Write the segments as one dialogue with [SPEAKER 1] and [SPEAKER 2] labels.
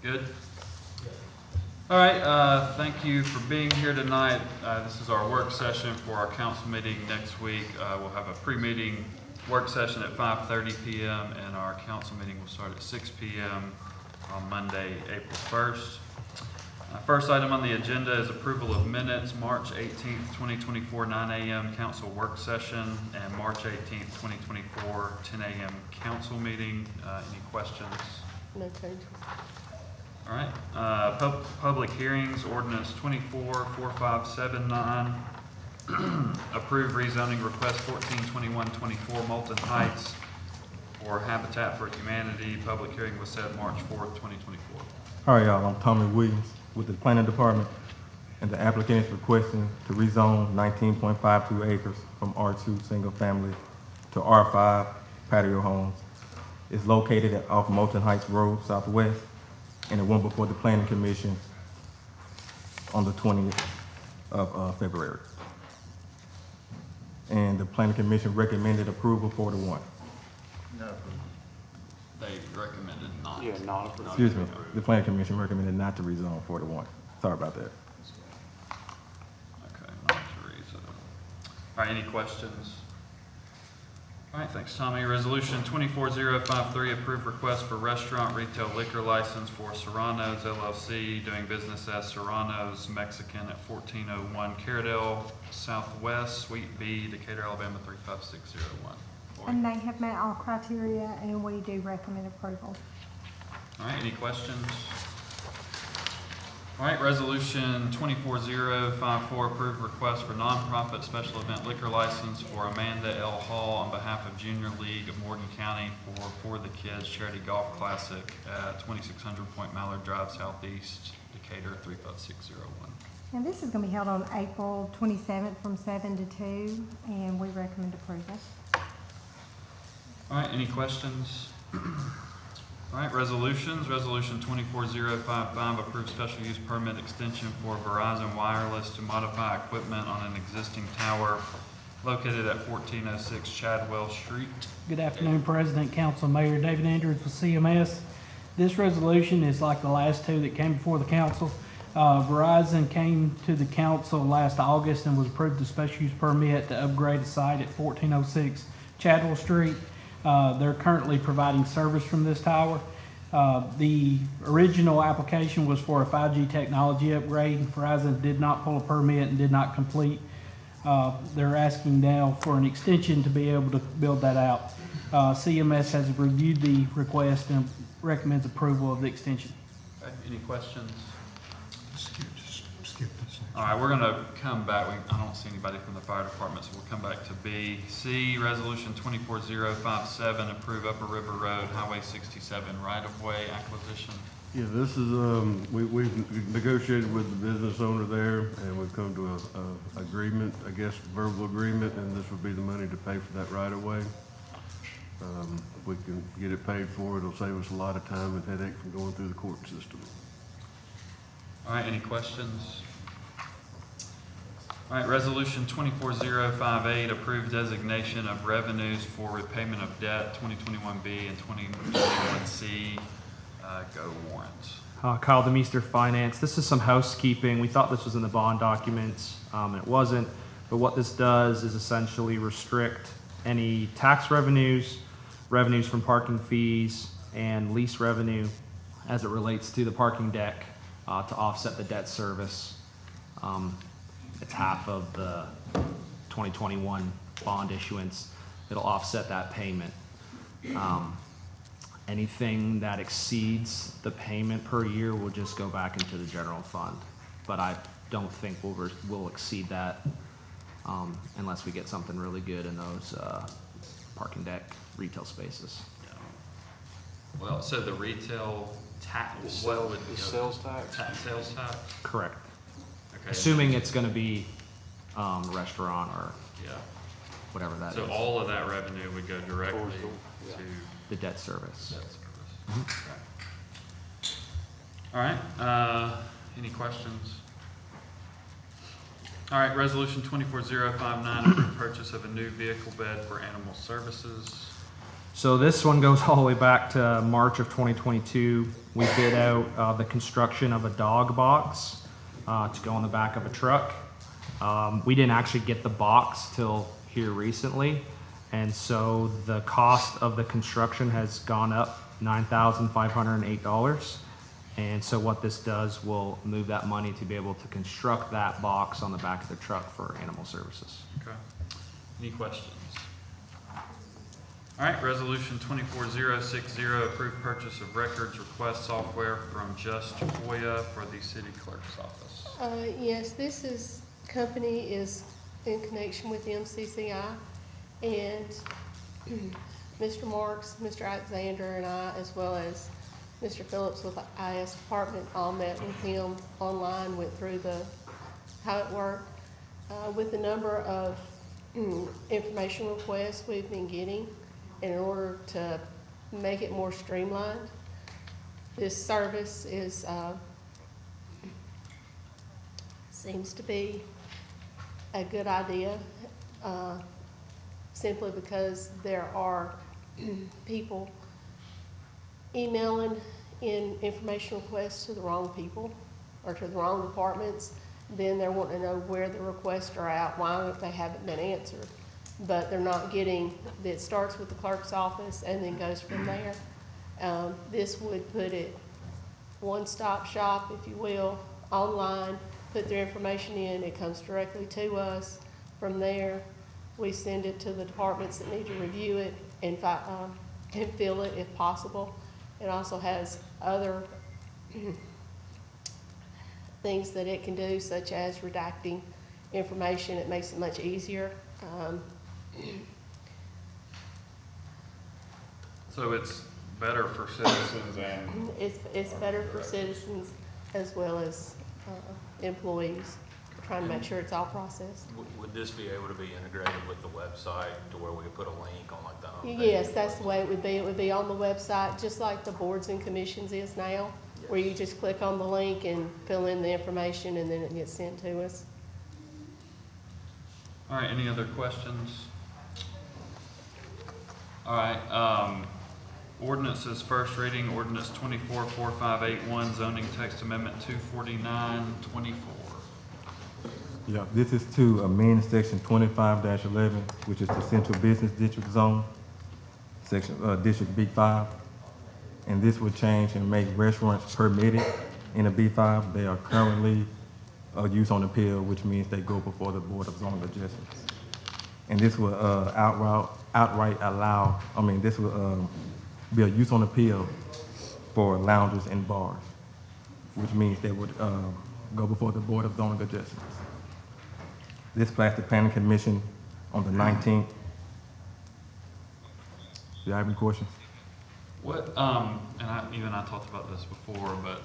[SPEAKER 1] Good? All right, thank you for being here tonight. This is our work session for our council meeting next week. We'll have a pre-meeting work session at 5:30 p.m. and our council meeting will start at 6 p.m. on Monday, April 1st. First item on the agenda is approval of minutes, March 18th, 2024, 9 a.m. council work session, and March 18th, 2024, 10 a.m. council meeting. Any questions?
[SPEAKER 2] No change.
[SPEAKER 1] All right, public hearings, ordinance 244579, approve rezoning request 142124 Moulton Heights for Habitat for Humanity. Public hearing was set March 4th, 2024.
[SPEAKER 3] All right, y'all, I'm Tommy Williams with the planning department, and the applicant is requesting to rezone 19.52 acres from R2 single family to R5 patio homes. It's located off Moulton Heights Road Southwest, and it went before the planning commission on the 20th of February. And the planning commission recommended approval 4-1.
[SPEAKER 4] No.
[SPEAKER 1] They recommended not.
[SPEAKER 4] Yeah, not approved.
[SPEAKER 3] Excuse me, the planning commission recommended not to rezone 4-1. Sorry about that.
[SPEAKER 1] Okay, not to rezone. All right, any questions? All right, thanks, Tommy. Resolution 24053, approved request for restaurant retail liquor license for Serrano's LLC, doing business as Serrano's Mexican at 1401 Caradale Southwest, Suite B, Decatur, Alabama 35601.
[SPEAKER 5] And they have met all criteria, and we do recommend approval.
[SPEAKER 1] All right, any questions? All right, resolution 24054, approved request for nonprofit special event liquor license for Amanda L. Hall on behalf of Junior League of Morgan County for the Kids Charity Golf Classic at 2600 Point Mallard Drive Southeast, Decatur 35601.
[SPEAKER 5] And this is going to be held on April 27th from 7 to 2, and we recommend approval.
[SPEAKER 1] All right, any questions? All right, resolutions. Resolution 24055, approved special use permit extension for Verizon Wireless to modify equipment on an existing tower located at 1406 Chadwell Street.
[SPEAKER 6] Good afternoon, President, Council, Mayor. David Andrews with CMS. This resolution is like the last two that came before the council. Verizon came to the council last August and was approved a special use permit to upgrade the site at 1406 Chadwell Street. They're currently providing service from this tower. The original application was for a 5G technology upgrade. Verizon did not pull a permit and did not complete. They're asking now for an extension to be able to build that out. CMS has reviewed the request and recommends approval of the extension.
[SPEAKER 1] Okay, any questions?
[SPEAKER 4] Skip this.
[SPEAKER 1] All right, we're going to come back. I don't see anybody from the fire department, so we'll come back to B. C, resolution 24057, approve Upper River Road, Highway 67 right-of-way acquisition.
[SPEAKER 7] Yeah, this is, we've negotiated with the business owner there, and we've come to a agreement, I guess, verbal agreement, and this would be the money to pay for that right-of-way. If we can get it paid for, it'll save us a lot of time and headache from going through the court system.
[SPEAKER 1] All right, any questions? All right, resolution 24058, approved designation of revenues for repayment of debt, 2021B and 2021C. Go warrants.
[SPEAKER 8] Kyle Demeester, Finance. This is some housekeeping. We thought this was in the bond documents, and it wasn't. But what this does is essentially restrict any tax revenues, revenues from parking fees, and lease revenue as it relates to the parking deck to offset the debt service. It's half of the 2021 bond issuance. It'll offset that payment. Anything that exceeds the payment per year will just go back into the general fund. But I don't think we'll exceed that unless we get something really good in those parking deck retail spaces.
[SPEAKER 1] Yeah. Well, so the retail tax,
[SPEAKER 4] The sales tax?
[SPEAKER 1] Sales tax?
[SPEAKER 8] Correct.
[SPEAKER 1] Okay.
[SPEAKER 8] Assuming it's going to be restaurant or
[SPEAKER 1] Yeah.
[SPEAKER 8] whatever that is.
[SPEAKER 1] So all of that revenue would go directly
[SPEAKER 4] Yeah.
[SPEAKER 1] to
[SPEAKER 8] The debt service.
[SPEAKER 1] debt service. Okay. All right, any questions? All right, resolution 24059, approved purchase of a new vehicle bed for animal services.
[SPEAKER 8] So this one goes all the way back to March of 2022. We bid out the construction of a dog box to go on the back of a truck. We didn't actually get the box till here recently, and so the cost of the construction has gone up $9,508. And so what this does will move that money to be able to construct that box on the back of the truck for animal services.
[SPEAKER 1] Okay. Any questions? All right, resolution 24060, approve purchase of records request software from Just FOIA for the city clerk's office.
[SPEAKER 2] Yes, this company is in connection with MCCI, and Mr. Marks, Mr. Alexander, and I, as well as Mr. Phillips with the IS department, all met with him online, went through how it worked. With the number of information requests we've been getting, in order to make it more streamlined, this service is seems to be a good idea, simply because there are people emailing in information requests to the wrong people or to the wrong departments. Then they're wanting to know where the requests are at, why they haven't been answered. But they're not getting, it starts with the clerk's office and then goes from there. This would put it one-stop shop, if you will, online, put their information in, it comes directly to us. From there, we send it to the departments that need to review it and fill it if possible. It also has other things that it can do, such as redacting information. It makes it much easier.
[SPEAKER 1] So it's better for citizens and,
[SPEAKER 2] It's better for citizens as well as employees, trying to make sure it's all processed.
[SPEAKER 9] Would this be able to be integrated with the website to where we could put a link on like the homepage?
[SPEAKER 2] Yes, that's the way it would be. It would be on the website, just like the boards and commissions is now, where you just click on the link and fill in the information and then it gets sent to us.
[SPEAKER 1] all right, any other questions? All right, ordinances, first reading, ordinance 244581, zoning text amendment 24924.
[SPEAKER 3] Yeah, this is to amend section 25-11, which is the central business district zone, section, district B5. And this would change and make restaurants permitted in a B5. They are currently use on appeal, which means they go before the Board of Zoning Adjustments. And this will outright allow, this will be a use on appeal for lounges and bars, which means they would go before the Board of Zoning Adjustments. This passed the Planning Commission on the 19th. Do you have any questions?
[SPEAKER 1] What, and I talked about this before, but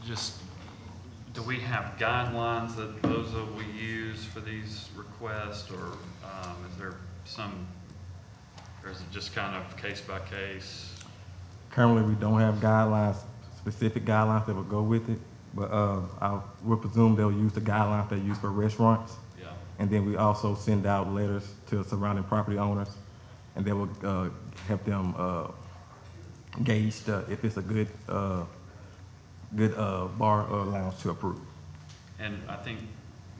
[SPEAKER 1] just, do we have guidelines that those that we use for these requests, or is there some, or is it just kind of case by case?
[SPEAKER 3] Currently, we don't have guidelines, specific guidelines that will go with it, but I would presume they'll use the guidelines they use for restaurants.
[SPEAKER 1] Yeah.
[SPEAKER 3] And then we also send out letters to surrounding property owners, and they will help them gauge if it's a good bar or lounge to approve.
[SPEAKER 1] And I think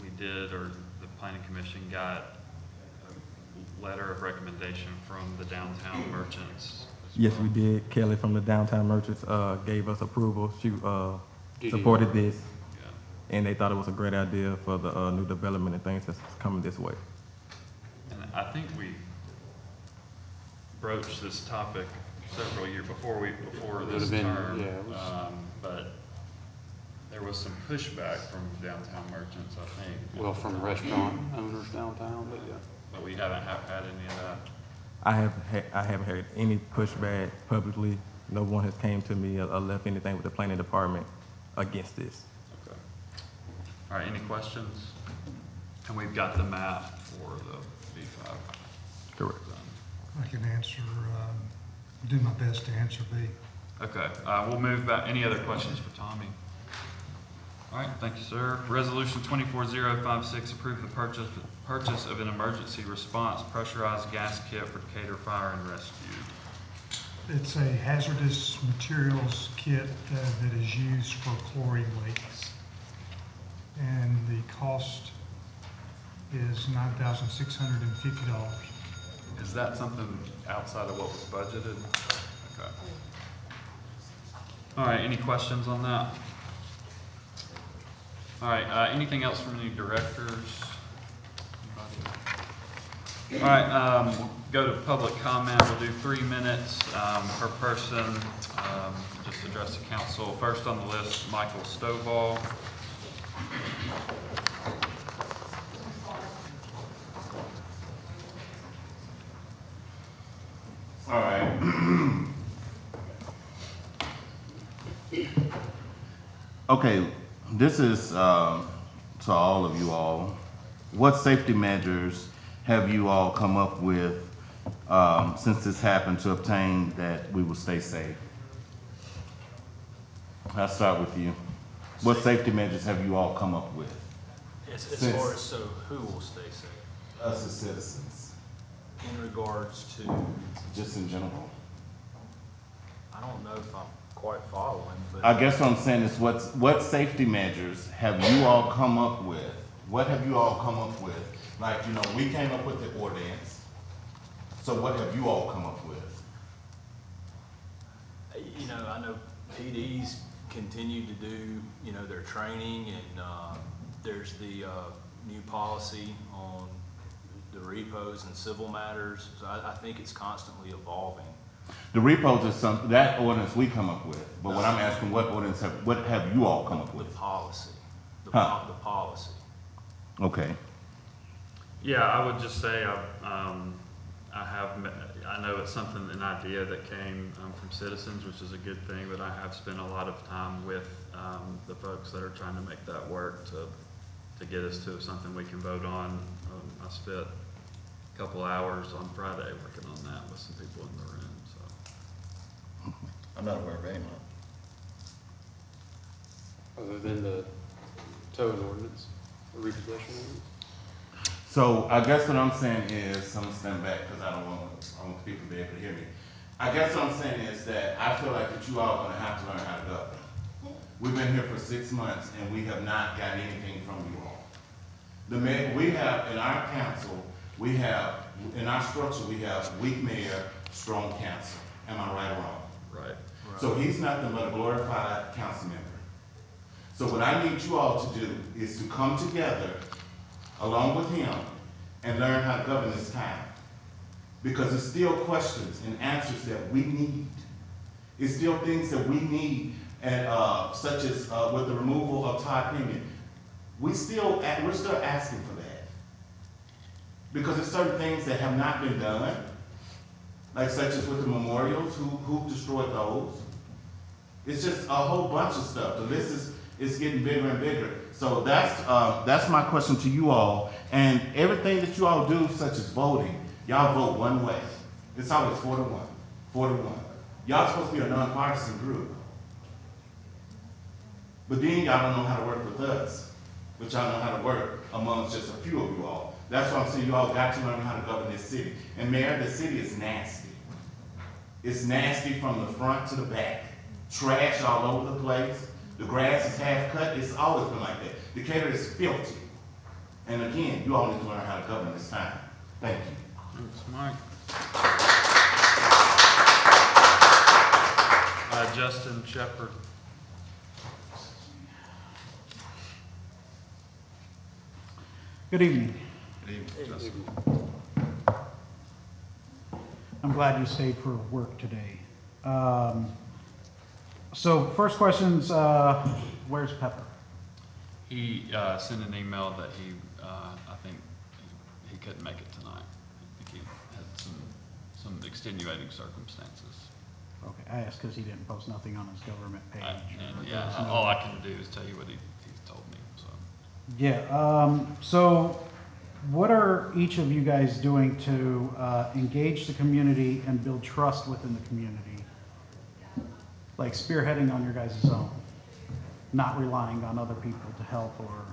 [SPEAKER 1] we did, or the planning commission got a letter of recommendation from the downtown merchants.
[SPEAKER 3] Yes, we did. Kelly from the Downtown Merchants gave us approval. She supported this,
[SPEAKER 1] Yeah.
[SPEAKER 3] and they thought it was a great idea for the new development and things that's coming this way.
[SPEAKER 1] And I think we broached this topic several years before this term. But there was some pushback from downtown merchants, I think.
[SPEAKER 4] Well, from restaurant owners downtown, but yeah.
[SPEAKER 1] But we haven't had any of that.
[SPEAKER 3] I haven't heard any pushback publicly. No one has came to me or left anything with the planning department against this.
[SPEAKER 1] Okay. All right, any questions? And we've got the map for the B5.
[SPEAKER 3] Correct.
[SPEAKER 4] I can answer, do my best to answer B.
[SPEAKER 1] Okay, we'll move back. Any other questions for Tommy? All right, thank you, sir. Resolution 24056, approve the purchase of an emergency response pressurized gas kit for Decatur Fire and Rescue.
[SPEAKER 4] It's a hazardous materials kit that is used for chlorine leaks. And the cost is $9,650.
[SPEAKER 1] Is that something outside of what was budgeted? Okay. All right, any questions on that? All right, anything else from any directors? Anybody? All right, we'll go to public comment. We'll do 3 minutes per person. Just address the council. First on the list, Michael Stovall.
[SPEAKER 10] All right. Okay, this is to all of you all. What safety measures have you all come up with since this happened to obtain that we will stay safe? I'll start with you. What safety measures have you all come up with?
[SPEAKER 9] As far as, so who will stay safe
[SPEAKER 10] Us as citizens,
[SPEAKER 9] in regards to,
[SPEAKER 10] just in general.
[SPEAKER 9] I don't know if I'm quite following, but.
[SPEAKER 10] I guess what I'm saying is what safety measures have you all come up with? What have you all come up with? Like, you know, we came up with the ordinance. So what have you all come up with?
[SPEAKER 9] You know, I know PDs continue to do, you know, their training, and there's the new policy on the repos and civil matters. So I think it's constantly evolving.
[SPEAKER 10] The repos is that ordinance we come up with. But what I'm asking, what have you all come up with?
[SPEAKER 9] The policy, the policy.
[SPEAKER 10] Okay.
[SPEAKER 1] Yeah, I would just say I know it's something, an idea that came from citizens, which is a good thing, but I have spent a lot of time with the folks that are trying to make that work to get us to something we can vote on. I spent a couple hours on Friday working on that with some people in the room, so.
[SPEAKER 11] I'm not aware of any.
[SPEAKER 12] Other than the towing ordinance, the repossession ordinance?
[SPEAKER 10] So I guess what I'm saying is, I'm gonna stand back because I want people to be able to hear me. I guess what I'm saying is that I feel like that you all are gonna have to learn how to govern. We've been here for 6 months and we have not gotten anything from you all. We have, in our council, in our structure, we have weak mayor, strong council. Am I right or wrong?
[SPEAKER 1] Right.
[SPEAKER 10] So he's nothing but a glorified council member. So what I need you all to do is to come together along with him and learn how to govern this town. Because there's still questions and answers that we need. It's still things that we need, and such as with the removal of Todd Pinion. We're still asking for that. Because there's certain things that have not been done, like such as with the memorials, who destroyed those. It's just a whole bunch of stuff. The list is getting bigger and bigger. So that's my question to you all. And everything that you all do, such as voting, y'all vote one way. It's always 4-1, 4-1. Y'all supposed to be a nonpartisan group. But then y'all don't know how to work with us, but y'all know how to work amongst just a few of you all. That's why I'm saying you all got to learn how to govern this city. And Mayor, the city is nasty. It's nasty from the front to the back. Trash all over the place. The grass is half cut. It's always been like that. Decatur is filthy. And again, you all need to learn how to govern this time. Thank you.
[SPEAKER 1] Thanks, Mike. Justin Shepherd.
[SPEAKER 13] Good evening.
[SPEAKER 1] Good evening, Justin.
[SPEAKER 13] I'm glad you stayed for work today. So first question's, where's Pepper?
[SPEAKER 1] He sent an email that I think he couldn't make it tonight. I think he had some extenuating circumstances.
[SPEAKER 13] Okay, I asked because he didn't post nothing on his government page.
[SPEAKER 1] All I can do is tell you what he's told me, so.
[SPEAKER 13] Yeah, so what are each of you guys doing to engage the community and build trust within the community? Like spearheading on your guys' own, not relying on other people to help or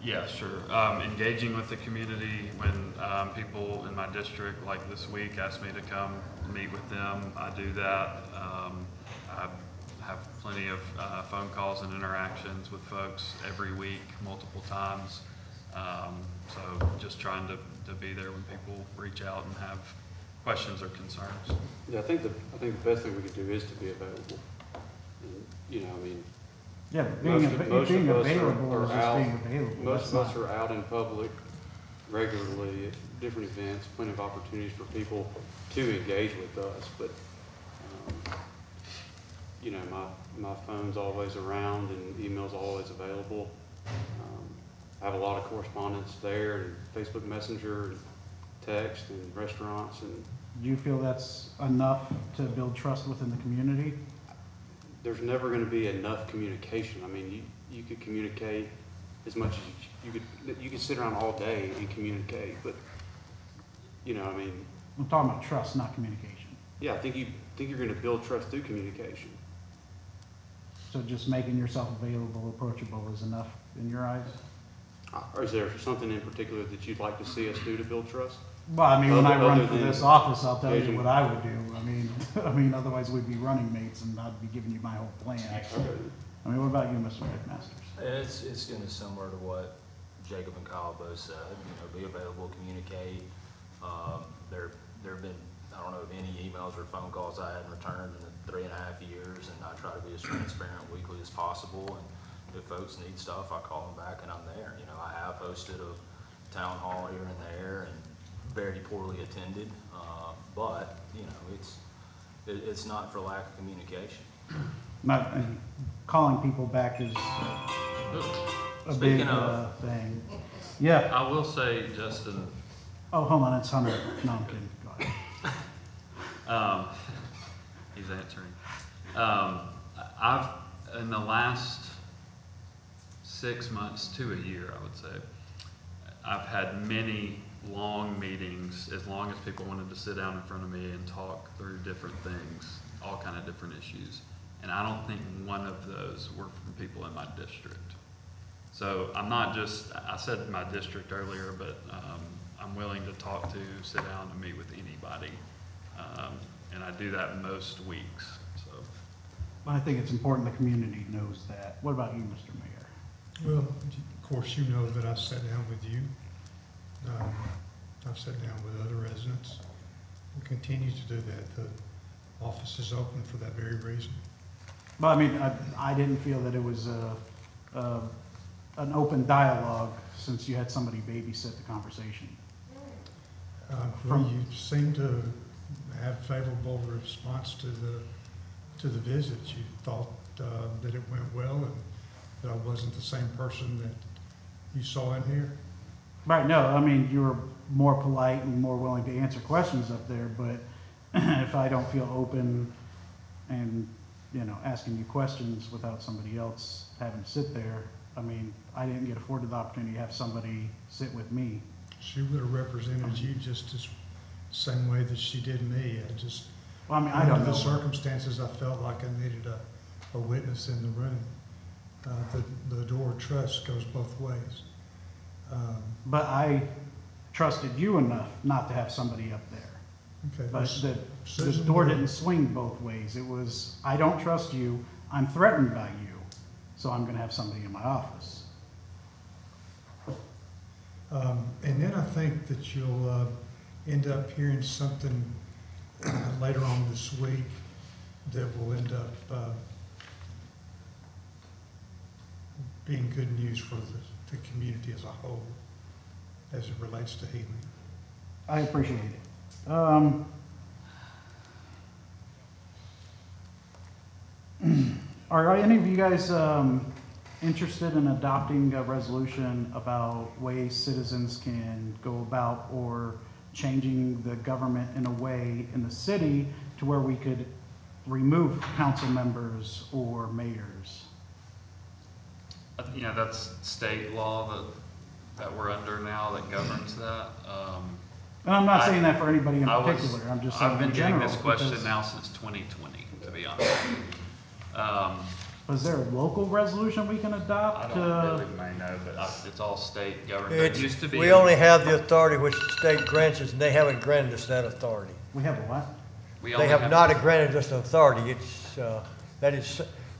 [SPEAKER 1] Yeah, sure. Engaging with the community when people in my district, like this week, ask me to come meet with them, I do that. I have plenty of phone calls and interactions with folks every week, multiple times. So just trying to be there when people reach out and have questions or concerns.
[SPEAKER 12] Yeah, I think the best thing we could do is to be available. And, you know, I mean,
[SPEAKER 13] Yeah,
[SPEAKER 12] most
[SPEAKER 13] being
[SPEAKER 12] of us
[SPEAKER 13] available
[SPEAKER 12] are
[SPEAKER 13] is just
[SPEAKER 12] out.
[SPEAKER 13] being available.
[SPEAKER 12] Most
[SPEAKER 13] That's
[SPEAKER 12] of us
[SPEAKER 13] not-
[SPEAKER 12] are out in public regularly at different events, plenty of opportunities for people to engage with us, but, you know, my phone's always around and email's always available. I have a lot of correspondence there, and Facebook Messenger, and text, and restaurants, and
[SPEAKER 13] Do you feel that's enough to build trust within the community?
[SPEAKER 12] there's never gonna be enough communication. I mean, you could communicate as much as you could sit around all day and communicate, but, you know, I mean,
[SPEAKER 13] I'm talking about trust, not communication.
[SPEAKER 12] yeah, I think you're gonna build trust through communication.
[SPEAKER 13] So just making yourself available, approachable is enough in your eyes?
[SPEAKER 12] Or is there something in particular that you'd like to see us do to build trust?
[SPEAKER 13] Well, I mean, when I run
[SPEAKER 12] Other
[SPEAKER 13] for
[SPEAKER 12] than
[SPEAKER 13] this office, I'll tell you
[SPEAKER 12] engaging-
[SPEAKER 13] what I would do. I mean, otherwise we'd be running mates and I'd be giving you my whole plan. I mean, what about you, Mr. McMasters?
[SPEAKER 9] It's gonna be similar to what Jacob and Kyle both said, be available, communicate. There have been, I don't know of any emails or phone calls I hadn't returned in the 3.5 years, and I try to be as transparent weekly as possible, and if folks need stuff, I call them back and I'm there. I have hosted a town hall here and there, and very poorly attended, but, it's not for lack of communication.
[SPEAKER 13] Not, calling people back is a big
[SPEAKER 1] Speaking of-
[SPEAKER 13] thing. Yeah.
[SPEAKER 1] I will say, Justin,
[SPEAKER 13] Oh, hold on, it's Hunter. No, I'm kidding. Go ahead.
[SPEAKER 1] he's answering. I've, in the last 6 months to a year, I would say, I've had many long meetings, as long as people wanted to sit down in front of me and talk through different things, all kind of different issues. And I don't think one of those were from people in my district. So I'm not just, I said my district earlier, but I'm willing to talk to, sit down and meet with anybody. And I do that most weeks, so.
[SPEAKER 13] I think it's important the community knows that. What about you, Mr. Mayor?
[SPEAKER 4] Well, of course, you know that I've sat down with you. I've sat down with other residents. We'll continue to do that. The office is open for that very reason.
[SPEAKER 13] Well, I mean, I didn't feel that it was an open dialogue since you had somebody babysit the conversation.
[SPEAKER 4] Well, you seem to have favorable response to the visit. You thought that it went well and that I wasn't the same person that you saw in here.
[SPEAKER 13] Right, no, I mean, you were more polite and more willing to answer questions up there, but if I don't feel open and, asking you questions without somebody else having to sit there, I mean, I didn't get afforded the opportunity to have somebody sit with me.
[SPEAKER 4] She would have represented you just as same way that she did me.
[SPEAKER 13] Well, I mean, I don't
[SPEAKER 4] Under the
[SPEAKER 13] know.
[SPEAKER 4] circumstances, I felt like I needed a witness in the room. The door of trust goes both ways.
[SPEAKER 13] But I trusted you enough not to have somebody up there.
[SPEAKER 4] Okay,
[SPEAKER 13] But
[SPEAKER 4] well,
[SPEAKER 13] the
[SPEAKER 4] Susan,
[SPEAKER 13] door didn't swing both ways. It was, I don't trust you, I'm threatened by you, so I'm gonna have somebody in my office.
[SPEAKER 4] And then I think that you'll end up hearing something later on this week that will end up being good news for the community as a whole, as it relates to healing.
[SPEAKER 13] I appreciate it. Are any of you guys interested in adopting a resolution about ways citizens can go about or changing the government in a way in the city to where we could remove council members or mayors?
[SPEAKER 1] That's state law that we're under now that governs that.
[SPEAKER 13] And I'm not saying that for anybody in
[SPEAKER 1] I was-
[SPEAKER 13] particular, I'm just saying
[SPEAKER 1] I've been
[SPEAKER 13] in
[SPEAKER 1] getting
[SPEAKER 13] general.
[SPEAKER 1] this question
[SPEAKER 13] because-
[SPEAKER 1] now since 2020, to be honest with you.
[SPEAKER 13] is there a local resolution we can
[SPEAKER 1] I
[SPEAKER 13] adopt?
[SPEAKER 1] don't really may know, but it's all state government. It used to be.
[SPEAKER 11] We only have the authority which the state grants us, and they haven't granted us that authority.
[SPEAKER 13] We have a what?
[SPEAKER 1] we
[SPEAKER 11] They
[SPEAKER 1] only
[SPEAKER 11] have not granted us the authority.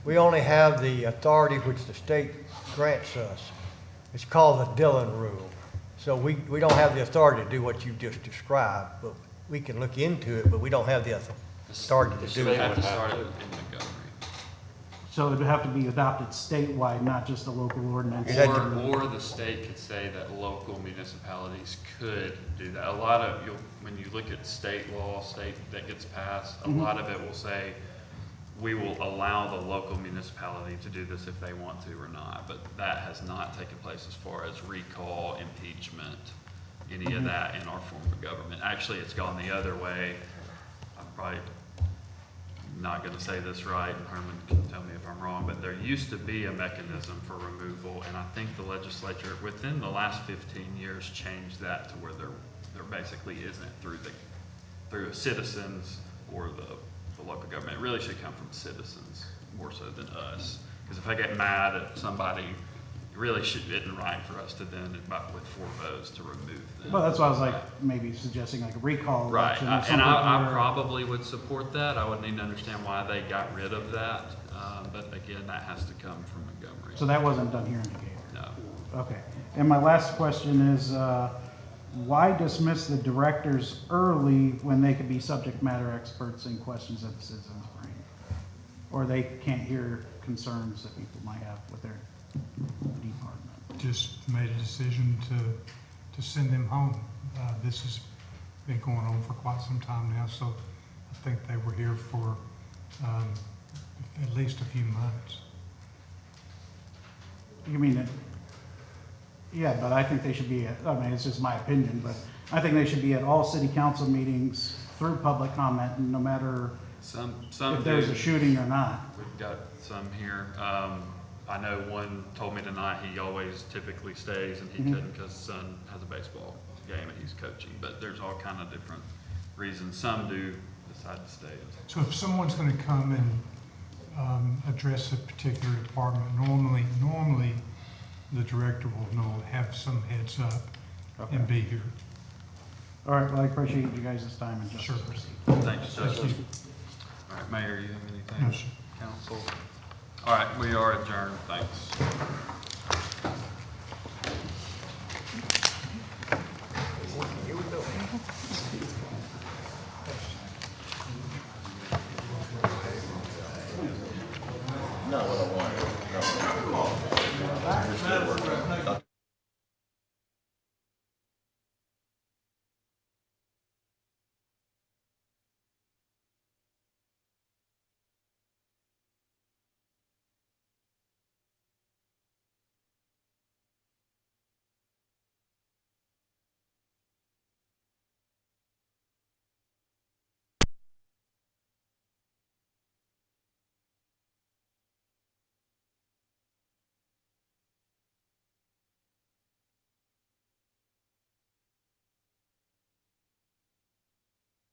[SPEAKER 11] We only have the authority which the state grants us. It's called the Dillon Rule. So we don't have the authority to do what you just described, but we can look into it, but we don't have the authority to do
[SPEAKER 1] They
[SPEAKER 11] it.
[SPEAKER 1] have to start it in Montgomery.
[SPEAKER 13] So it would have to be adopted statewide, not just a local ordinance.
[SPEAKER 1] Or the state could say that local municipalities could do that. A lot of, when you look at state law, that gets passed, a lot of it will say, we will allow the local municipality to do this if they want to or not, but that has not taken place as far as recall, impeachment, any of that in our form of government. Actually, it's gone the other way. I'm probably not gonna say this right, and Herman can tell me if I'm wrong, but there used to be a mechanism for removal, and I think the legislature, within the last 15 years, changed that to where there basically isn't through citizens or the local government. It really should come from citizens more so than us. Because if I get mad at somebody, it really isn't right for us to then, with 4 votes, to remove them.
[SPEAKER 13] Well, that's why I was like, maybe suggesting like a recall
[SPEAKER 1] Right,
[SPEAKER 13] election or
[SPEAKER 1] and
[SPEAKER 13] something.
[SPEAKER 1] I
[SPEAKER 13] where-
[SPEAKER 1] probably would support that. I would need to understand why they got rid of that. But again, that has to come from Montgomery.
[SPEAKER 13] So that wasn't done here in Decatur?
[SPEAKER 1] No.
[SPEAKER 13] Okay. And my last question is, why dismiss the directors early when they could be subject matter experts in questions that the citizens bring? Or they can't hear concerns that people might have with their department?
[SPEAKER 4] Just made a decision to send them home. This has been going on for quite some time now, so I think they were here for at least a few months.
[SPEAKER 13] You mean, yeah, but I think they should be, I mean, it's just my opinion, but I think they should be at all city council meetings through public comment, and no matter
[SPEAKER 1] Some
[SPEAKER 13] if there's
[SPEAKER 1] do.
[SPEAKER 13] a shooting or not.
[SPEAKER 1] We've got some here. I know one told me tonight he always typically stays and he couldn't because his son has a baseball game and he's coaching. But there's all kind of different reasons. Some do decide to stay.
[SPEAKER 4] So if someone's going to come and address a particular department, normally the director will have some heads up and be here.
[SPEAKER 13] All right, well, I appreciate you guys' time and
[SPEAKER 4] Sure.
[SPEAKER 13] justice.
[SPEAKER 1] Thanks,
[SPEAKER 4] Thank
[SPEAKER 1] Justice.
[SPEAKER 4] you.
[SPEAKER 1] All right, Mayor, you have anything?
[SPEAKER 4] No, sir.
[SPEAKER 1] Council? All right, we are adjourned. Thanks.